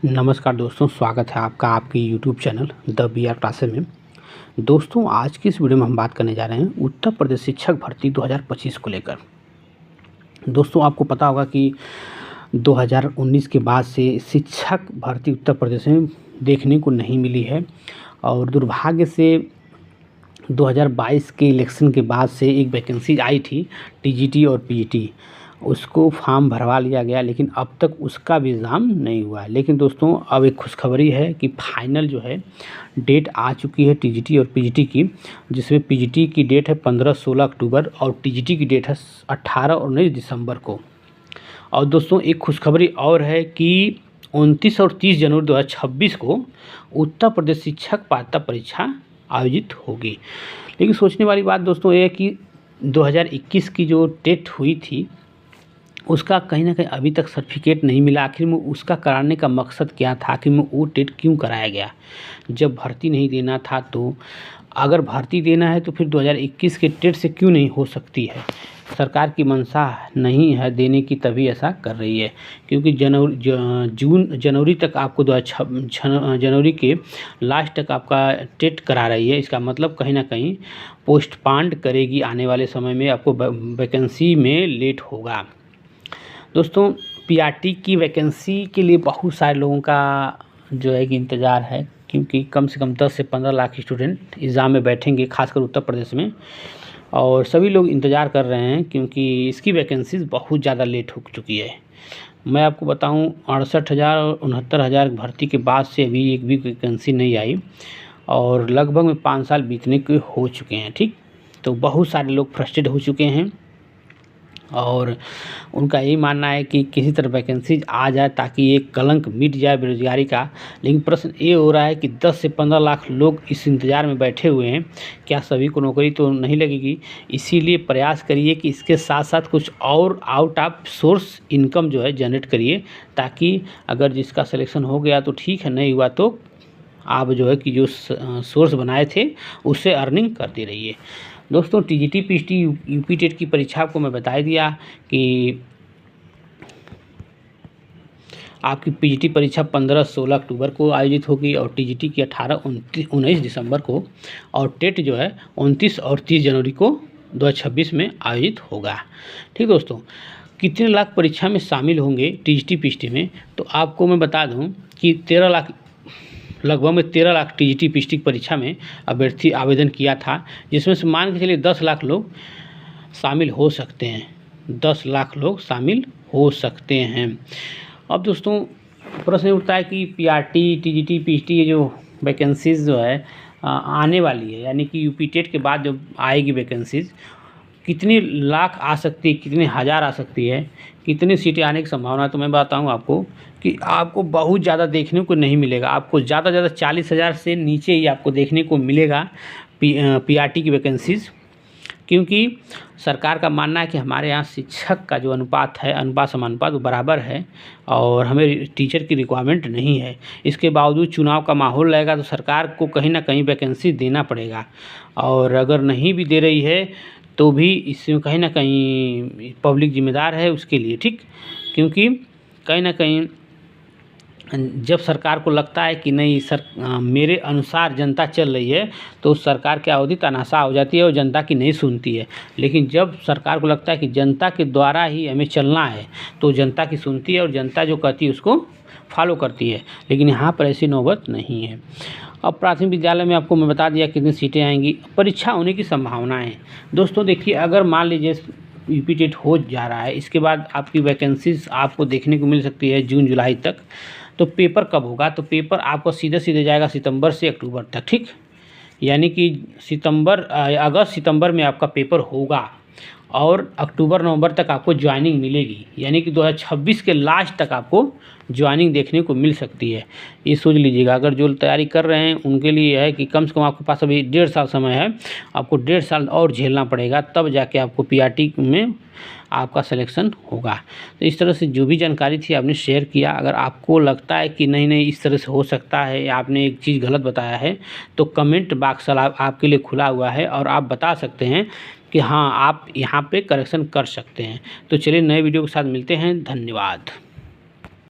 नमस्कार दोस्तों, स्वागत है आपका आपके YouTube channel the BR classes में। दोस्तों, आज की इस वीडियो में हम बात करने जा रहे हैं उत्तर प्रदेश शिक्षक भर्ती 2025 को लेकर। दोस्तों, आपको पता होगा कि 2019 के बाद से शिक्षक भर्ती उत्तर प्रदेश में देखने को नहीं मिली है और दुर्भाग्य से 2022 के इलेक्शन के बाद से एक वैकेंसी आई थी TGT और PGT, उसको फॉर्म भरवा लिया गया, लेकिन अब तक उसका भी एग्ज़ाम नहीं हुआ है। लेकिन दोस्तों, अब एक खुशखबरी है कि फाइनल जो है डेट आ चुकी है TGT और PGT की, जिसमें PGT की डेट है 15-16 अक्टूबर और TGT की डेट है 18 और 19 दिसंबर को। और दोस्तों, एक खुशखबरी और है कि 29 और 30 जनवरी 2026 को उत्तर प्रदेश शिक्षक पात्रता परीक्षा आयोजित होगी। लेकिन सोचने वाली बात दोस्तों ये है कि 2021 की जो टेट हुई थी उसका कहीं ना कहीं अभी तक सर्टिफिकेट नहीं मिला। आखिर में उसका कराने का मकसद क्या था, आखिर में वो टेट क्यों कराया गया? जब भर्ती नहीं देना था तो अगर भर्ती देना है तो फिर 2021 के टेट से क्यों नहीं हो सकती है? सरकार की मंशा नहीं है देने की, तभी ऐसा कर रही है, क्योंकि जनवरी तक आपको जनवरी के लास्ट तक आपका टेट करा रही है। इसका मतलब कहीं ना कहीं पोस्टपोन्ड करेगी, आने वाले समय में आपको वैकेंसी में लेट होगा। दोस्तों, PRT की वैकेंसी के लिए बहुत सारे लोगों का जो है कि इंतज़ार है, क्योंकि कम से कम 10 से 15 लाख स्टूडेंट एग्ज़ाम में बैठेंगे, खासकर उत्तर प्रदेश में, और सभी लोग इंतज़ार कर रहे हैं क्योंकि इसकी वैकेंसीज़ बहुत ज़्यादा लेट हो चुकी है। मैं आपको बताऊं, 68,000 और 69,000 भर्ती के बाद से अभी एक भी वैकेंसी नहीं आई और लगभग में 5 साल बीतने के हो चुके हैं। ठीक, तो बहुत सारे लोग फ्रस्ट्रेट हो चुके हैं और उनका यही मानना है कि किसी तरह वैकेंसी आ जाए ताकि एक कलंक मिट जाए बेरोजगारी का। लेकिन प्रश्न ये हो रहा है कि 10 से 15 लाख लोग इस इंतज़ार में बैठे हुए हैं, क्या सभी को नौकरी तो नहीं लगेगी? इसीलिए प्रयास करिए कि इसके साथ साथ कुछ और आउट ऑफ सोर्स इनकम जो है जनरेट करिए, ताकि अगर जिसका सिलेक्शन हो गया तो ठीक है, नहीं हुआ तो आप जो है कि जो सोर्स बनाए थे उससे अर्निंग करते रहिए। दोस्तों, TGT PGT UP टेट की परीक्षा को मैं बता दिया कि आपकी PGT परीक्षा 15-16 अक्टूबर को आयोजित होगी और TGT की 18-19 दिसंबर को, और टेट जो है 29 और 30 जनवरी को 2026 में आयोजित होगा। ठीक दोस्तों, कितने लाख परीक्षा में शामिल होंगे TGT PGT में, तो आपको मैं बता दूं कि लगभग में 13 लाख TGT PGT परीक्षा में अभ्यर्थी आवेदन किया था, जिसमें से मान के चलिए 10 लाख लोग शामिल हो सकते हैं। 10 लाख लोग शामिल हो सकते हैं। अब दोस्तों, प्रश्न उठता है कि PRT TGT PGT ये जो वैकेंसीज़ जो है आने वाली है, यानी कि UP टेट के बाद जो आएगी वैकेंसीज़, कितनी लाख आ सकती है, कितने हज़ार आ सकती है, कितनी सीटें आने की संभावना है? तो मैं बताऊं आपको कि आपको बहुत ज़्यादा देखने को नहीं मिलेगा। आपको ज़्यादा 40,000 से नीचे ही आपको देखने को मिलेगा PRT की वैकेंसीज़, क्योंकि सरकार का मानना है कि हमारे यहाँ शिक्षक का जो अनुपात है, अनुपात समानुपात वो बराबर है और हमें टीचर की रिक्वायरमेंट नहीं है। इसके बावजूद चुनाव का माहौल रहेगा तो सरकार को कहीं ना कहीं वैकेंसी देना पड़ेगा, और अगर नहीं भी दे रही है तो भी इसमें कहीं ना कहीं पब्लिक जिम्मेदार है उसके लिए। ठीक, क्योंकि कहीं ना कहीं जब सरकार को लगता है कि नहीं मेरे अनुसार जनता चल रही है, तो सरकार की अवधि तानाशाह हो जाती है और जनता की नहीं सुनती है। लेकिन जब सरकार को लगता है कि जनता के द्वारा ही हमें चलना है, तो जनता की सुनती है और जनता जो कहती है उसको फॉलो करती है। लेकिन यहाँ पर ऐसी नौबत नहीं है। अब प्राथमिक विद्यालय में आपको मैं बता दिया कितनी सीटें आएंगी, परीक्षा होने की संभावनाएं। दोस्तों देखिए, अगर मान लीजिए UP टेट हो जा रहा है, इसके बाद आपकी वैकेंसीज आपको देखने को मिल सकती है जून जुलाई तक, तो पेपर कब होगा? तो पेपर आपको सीधे जाएगा सितंबर से अक्टूबर तक। ठीक, यानी कि अगस्त सितंबर में आपका पेपर होगा और अक्टूबर नवंबर तक आपको ज्वाइनिंग मिलेगी, यानी कि 2026 के लास्ट तक आपको ज्वाइनिंग देखने को मिल सकती है। ये सोच लीजिएगा, अगर जो तैयारी कर रहे हैं उनके लिए है कि कम से कम आपके पास अभी 1.5 साल समय है, आपको 1.5 साल और झेलना पड़ेगा, तब जाके आपको PRT में आपका सिलेक्शन होगा। तो इस तरह से जो भी जानकारी थी आपने शेयर किया। अगर आपको लगता है कि नहीं इस तरह से हो सकता है, या आपने एक चीज़ गलत बताया है, तो कमेंट बॉक्स आपके लिए खुला हुआ है और आप बता सकते हैं कि हाँ आप यहाँ पे करेक्शन कर सकते हैं। तो चलिए नए वीडियो के साथ मिलते हैं। धन्यवाद।